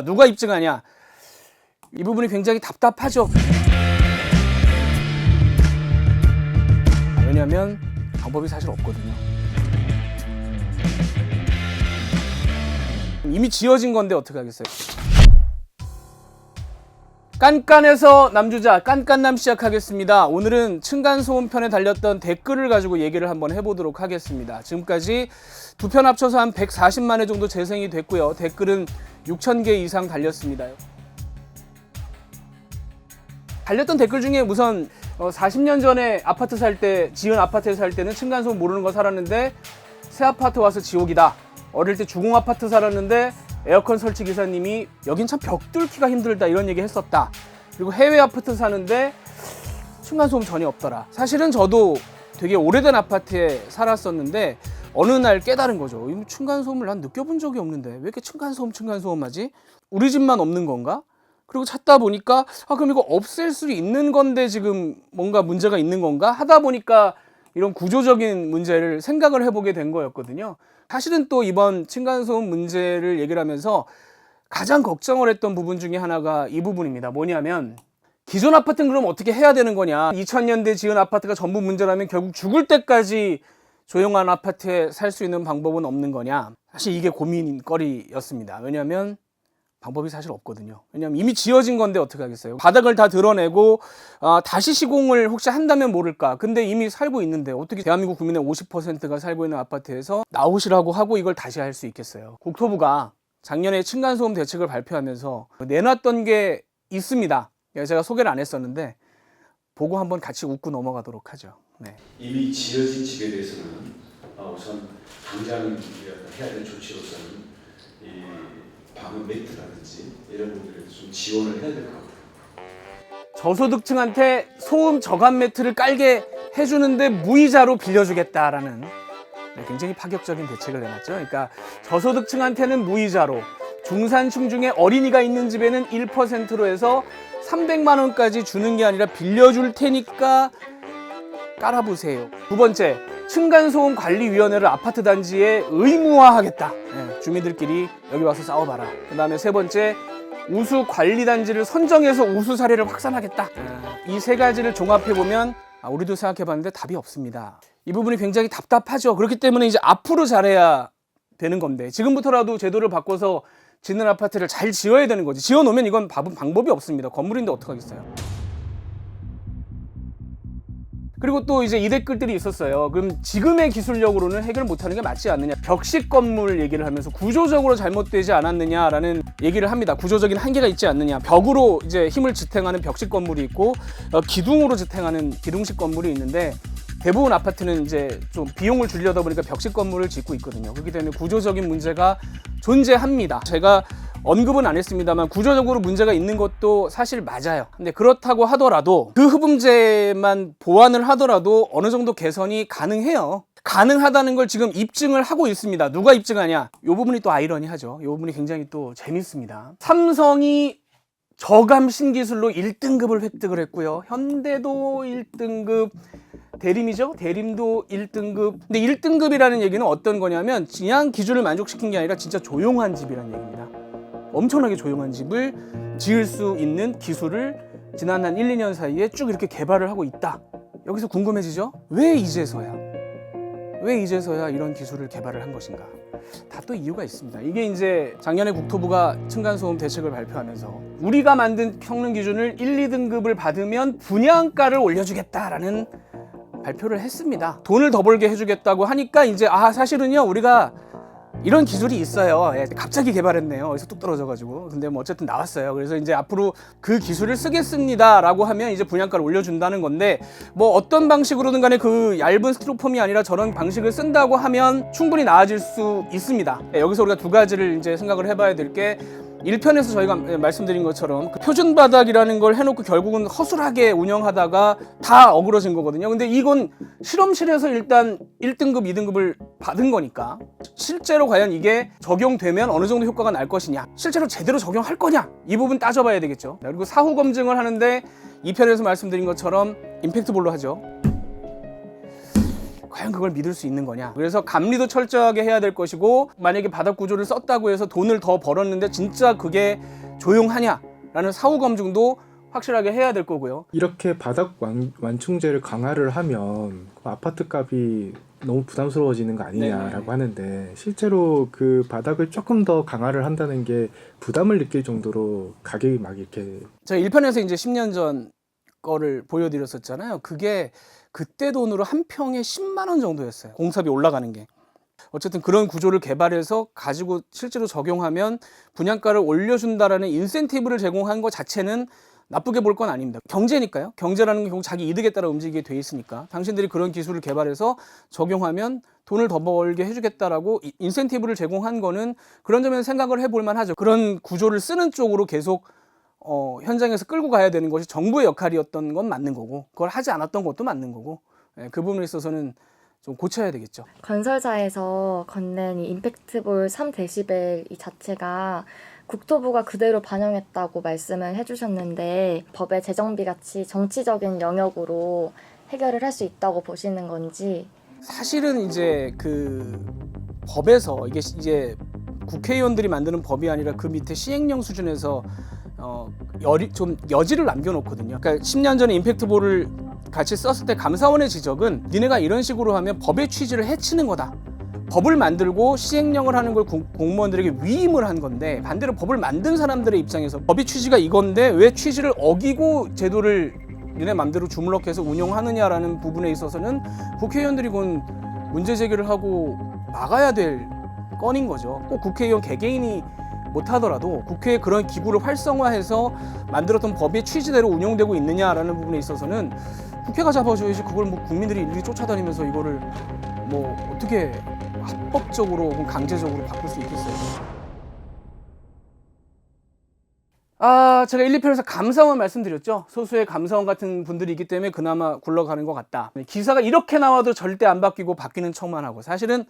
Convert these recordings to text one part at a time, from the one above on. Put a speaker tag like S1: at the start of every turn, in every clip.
S1: 누가 입증하냐? 이 부분이 굉장히 답답하죠. 왜냐하면 방법이 사실 없거든요. 이미 지어진 건데 어떻게 하겠어요? 깐깐해서 남주자 깐깐남 시작하겠습니다. 오늘은 층간소음 편에 달렸던 댓글을 가지고 얘기를 한번 해보도록 하겠습니다. 지금까지 두 편 합쳐서 한 140만 회 정도 재생이 됐고요. 댓글은 6,000개 이상 달렸습니다. 달렸던 댓글 중에 우선 40년 전에 아파트 살 때, 지은 아파트에 살 때는 층간소음 모르는 거 살았는데 새 아파트 와서 지옥이다. 어릴 때 주공 아파트 살았는데 에어컨 설치 기사님이 여긴 참 벽 뚫기가 힘들다 이런 얘기 했었다. 그리고 해외 아파트 사는데 층간소음 전혀 없더라. 사실은 저도 되게 오래된 아파트에 살았었는데 어느 날 깨달은 거죠. 이 층간소음을 난 느껴본 적이 없는데 왜 이렇게 층간소음 하지? 우리 집만 없는 건가? 그리고 찾다 보니까 그럼 이거 없앨 수 있는 건데 지금 뭔가 문제가 있는 건가? 하다 보니까 이런 구조적인 문제를 생각을 해보게 된 거였거든요. 사실은 또 이번 층간소음 문제를 얘기를 하면서 가장 걱정을 했던 부분 중에 하나가 이 부분입니다. 뭐냐면 기존 아파트는 그럼 어떻게 해야 되는 거냐? 2000년대 지은 아파트가 전부 문제라면 결국 죽을 때까지 조용한 아파트에 살 수 있는 방법은 없는 거냐? 사실 이게 고민거리였습니다. 왜냐하면 방법이 사실 없거든요. 왜냐하면 이미 지어진 건데 어떻게 하겠어요? 바닥을 다 드러내고 다시 시공을 혹시 한다면 모를까. 근데 이미 살고 있는데 어떻게 대한민국 국민의 50%가 살고 있는 아파트에서 나오시라고 하고 이걸 다시 할 수 있겠어요? 국토부가 작년에 층간소음 대책을 발표하면서 내놨던 게 있습니다. 제가 소개를 안 했었는데 보고 한번 같이 웃고 넘어가도록 하죠. 네.
S2: 이미 지어진 집에 대해서는 우선 당장 해야 될 조치로서는 이 방음 매트라든지 이런 부분에 좀 지원을 해야 될 것 같아요.
S1: 저소득층한테 소음 저감 매트를 깔게 해주는데 무이자로 빌려주겠다라는 굉장히 파격적인 대책을 내놨죠. 그러니까 저소득층한테는 무이자로, 중산층 중에 어린이가 있는 집에는 1%로 해서 300만 원까지 주는 게 아니라 빌려줄 테니까 깔아보세요. 두 번째, 층간소음관리위원회를 아파트 단지에 의무화하겠다. 주민들끼리 여기 와서 싸워봐라. 그 다음에 세 번째, 우수관리단지를 선정해서 우수 사례를 확산하겠다. 이 세 가지를 종합해보면 우리도 생각해봤는데 답이 없습니다. 이 부분이 굉장히 답답하죠. 그렇기 때문에 이제 앞으로 잘해야 되는 건데 지금부터라도 제도를 바꿔서 짓는 아파트를 잘 지어야 되는 거지. 지어놓으면 이건 방법이 없습니다. 건물인데 어떡하겠어요. 그리고 또 이제 이 댓글들이 있었어요. 그럼 지금의 기술력으로는 해결 못하는 게 맞지 않느냐. 벽식 건물 얘기를 하면서 구조적으로 잘못되지 않았느냐라는 얘기를 합니다. 구조적인 한계가 있지 않느냐. 벽으로 이제 힘을 지탱하는 벽식 건물이 있고 기둥으로 지탱하는 기둥식 건물이 있는데 대부분 아파트는 이제 좀 비용을 줄이려다 보니까 벽식 건물을 짓고 있거든요. 그렇기 때문에 구조적인 문제가 존재합니다. 제가 언급은 안 했습니다만 구조적으로 문제가 있는 것도 사실 맞아요. 근데 그렇다고 하더라도 그 흡음재만 보완을 하더라도 어느 정도 개선이 가능해요. 가능하다는 걸 지금 입증을 하고 있습니다. 누가 입증하냐? 이 부분이 또 아이러니하죠. 이 부분이 굉장히 또 재밌습니다. 삼성이 저감 신기술로 1등급을 획득을 했고요. 현대도 1등급, 대림이죠? 대림도 1등급. 근데 1등급이라는 얘기는 어떤 거냐면 그냥 기준을 만족시킨 게 아니라 진짜 조용한 집이라는 얘기입니다. 엄청나게 조용한 집을 지을 수 있는 기술을 지난 한 1, 2년 사이에 쭉 이렇게 개발을 하고 있다. 여기서 궁금해지죠? 왜 이제서야 이런 기술을 개발을 한 것인가? 다 또 이유가 있습니다. 이게 이제 작년에 국토부가 층간소음 대책을 발표하면서 우리가 만든 평능 기준을 1, 2등급을 받으면 분양가를 올려주겠다라는 발표를 했습니다. 돈을 더 벌게 해주겠다고 하니까 이제 사실은요 우리가 이런 기술이 있어요. 갑자기 개발했네요. 여기서 뚝 떨어져가지고. 근데 뭐 어쨌든 나왔어요. 그래서 이제 앞으로 그 기술을 쓰겠습니다라고 하면 이제 분양가를 올려준다는 건데 뭐 어떤 방식으로든 간에 그 얇은 스티로폼이 아니라 저런 방식을 쓴다고 하면 충분히 나아질 수 있습니다. 여기서 우리가 두 가지를 이제 생각을 해봐야 될 게 1편에서 저희가 말씀드린 것처럼 그 표준 바닥이라는 걸 해놓고 결국은 허술하게 운영하다가 다 어그러진 거거든요. 근데 이건 실험실에서 일단 1등급, 2등급을 받은 거니까 실제로 과연 이게 적용되면 어느 정도 효과가 날 것이냐, 실제로 제대로 적용할 거냐, 이 부분 따져봐야 되겠죠. 그리고 사후 검증을 하는데 2편에서 말씀드린 것처럼 임팩트볼로 하죠. 과연 그걸 믿을 수 있는 거냐. 그래서 감리도 철저하게 해야 될 것이고, 만약에 바닥 구조를 썼다고 해서 돈을 더 벌었는데 진짜 그게 조용하냐라는 사후 검증도 확실하게 해야 될 거고요.
S3: 이렇게 바닥 완충제를 강화를 하면 아파트 값이 너무 부담스러워지는 거 아니냐라고
S1: 네네.
S3: 하는데, 실제로 그 바닥을 조금 더 강화를 한다는 게 부담을 느낄 정도로 가격이 막 이렇게.
S1: 제가 1편에서 이제 10년 전 거를 보여드렸었잖아요. 그게 그때 돈으로 한 평에 10만 원 정도였어요. 공사비 올라가는 게. 어쨌든 그런 구조를 개발해서 가지고 실제로 적용하면 분양가를 올려준다라는 인센티브를 제공한 것 자체는 나쁘게 볼 건 아닙니다. 경제니까요. 경제라는 게 결국 자기 이득에 따라 움직이게 돼 있으니까 당신들이 그런 기술을 개발해서 적용하면 돈을 더 벌게 해주겠다라고 인센티브를 제공한 거는 그런 점에서 생각을 해볼 만하죠. 그런 구조를 쓰는 쪽으로 계속 현장에서 끌고 가야 되는 것이 정부의 역할이었던 건 맞는 거고, 그걸 하지 않았던 것도 맞는 거고, 그 부분에 있어서는 좀 고쳐야 되겠죠.
S4: 건설사에서 건넨 이 임팩트볼 3데시벨 이 자체가 국토부가 그대로 반영했다고 말씀을 해주셨는데, 법의 재정비 같이 정치적인 영역으로 해결을 할 수 있다고 보시는 건지.
S1: 사실은 이제 그 법에서 이게 이제 국회의원들이 만드는 법이 아니라 그 밑에 시행령 수준에서 좀 여지를 남겨놓거든요. 그러니까 10년 전에 임팩트볼을 같이 썼을 때 감사원의 지적은 니네가 이런 식으로 하면 법의 취지를 해치는 거다. 법을 만들고 시행령을 하는 걸 공무원들에게 위임을 한 건데, 반대로 법을 만든 사람들의 입장에서 법의 취지가 이건데 왜 취지를 어기고 제도를 니네 맘대로 주물럭해서 운영하느냐라는 부분에 있어서는 국회의원들이 그건 문제 제기를 하고 막아야 될 건인 거죠. 꼭 국회의원 개개인이 못하더라도 국회에 그런 기구를 활성화해서 만들었던 법의 취지대로 운영되고 있느냐라는 부분에 있어서는 국회가 잡아줘야지, 그걸 뭐 국민들이 일일이 쫓아다니면서 이거를 뭐 어떻게 합법적으로 혹은 강제적으로 바꿀 수 있겠어요. 제가 1, 2편에서 감사원 말씀드렸죠. 소수의 감사원 같은 분들이 있기 때문에 그나마 굴러가는 것 같다. 기사가 이렇게 나와도 절대 안 바뀌고 바뀌는 척만 하고, 사실은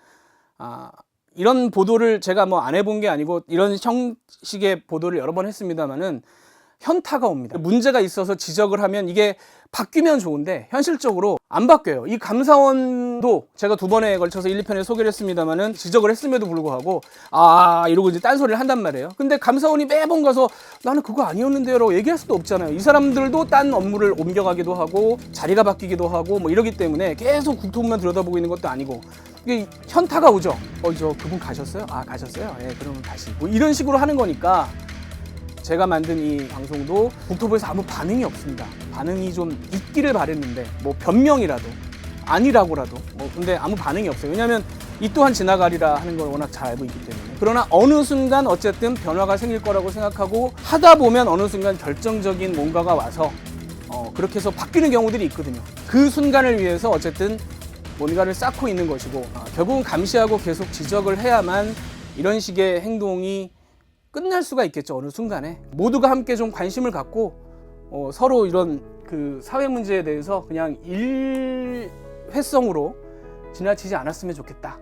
S1: 이런 보도를 제가 뭐 안 해본 게 아니고 이런 형식의 보도를 여러 번 했습니다만은 현타가 옵니다. 문제가 있어서 지적을 하면 이게 바뀌면 좋은데 현실적으로 안 바뀌어요. 이 감사원도 제가 2번에 걸쳐서 1, 2편에 소개를 했습니다만은 지적을 했음에도 불구하고 이러고 이제 딴소리를 한단 말이에요. 근데 감사원이 매번 가서 나는 그거 아니었는데요 라고 얘기할 수도 없잖아요. 이 사람들도 딴 업무를 옮겨가기도 하고 자리가 바뀌기도 하고 뭐 이러기 때문에 계속 국토부만 들여다보고 있는 것도 아니고, 이게 현타가 오죠. 저 그분 가셨어요? 가셨어요? 그러면 다시 뭐 이런 식으로 하는 거니까 제가 만든 이 방송도 국토부에서 아무 반응이 없습니다. 반응이 좀 있기를 바랬는데, 뭐 변명이라도 아니라고라도 근데 아무 반응이 없어요. 왜냐하면 이 또한 지나가리라 하는 걸 워낙 잘 알고 있기 때문에. 그러나 어느 순간 어쨌든 변화가 생길 거라고 생각하고 하다 보면 어느 순간 결정적인 뭔가가 와서 그렇게 해서 바뀌는 경우들이 있거든요. 그 순간을 위해서 어쨌든 뭔가를 쌓고 있는 것이고, 결국은 감시하고 계속 지적을 해야만 이런 식의 행동이 끝날 수가 있겠죠. 어느 순간에 모두가 함께 좀 관심을 갖고 서로 이런 그 사회 문제에 대해서 그냥 일회성으로 지나치지 않았으면 좋겠다.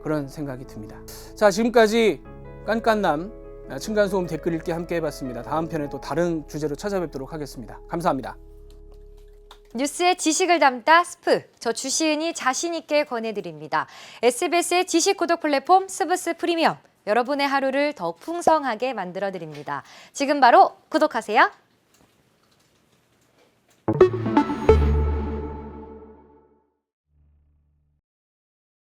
S1: 그런 생각이 듭니다. 자, 지금까지 깐깐남 층간소음 댓글 읽기 함께 해봤습니다. 다음 편에 또 다른 주제로 찾아뵙도록 하겠습니다. 감사합니다.
S5: 뉴스의 지식을 담다 스프, 저 주시은이 자신 있게 권해드립니다. SBS의 지식 구독 플랫폼 스브스 프리미엄, 여러분의 하루를 더 풍성하게 만들어드립니다. 지금 바로 구독하세요.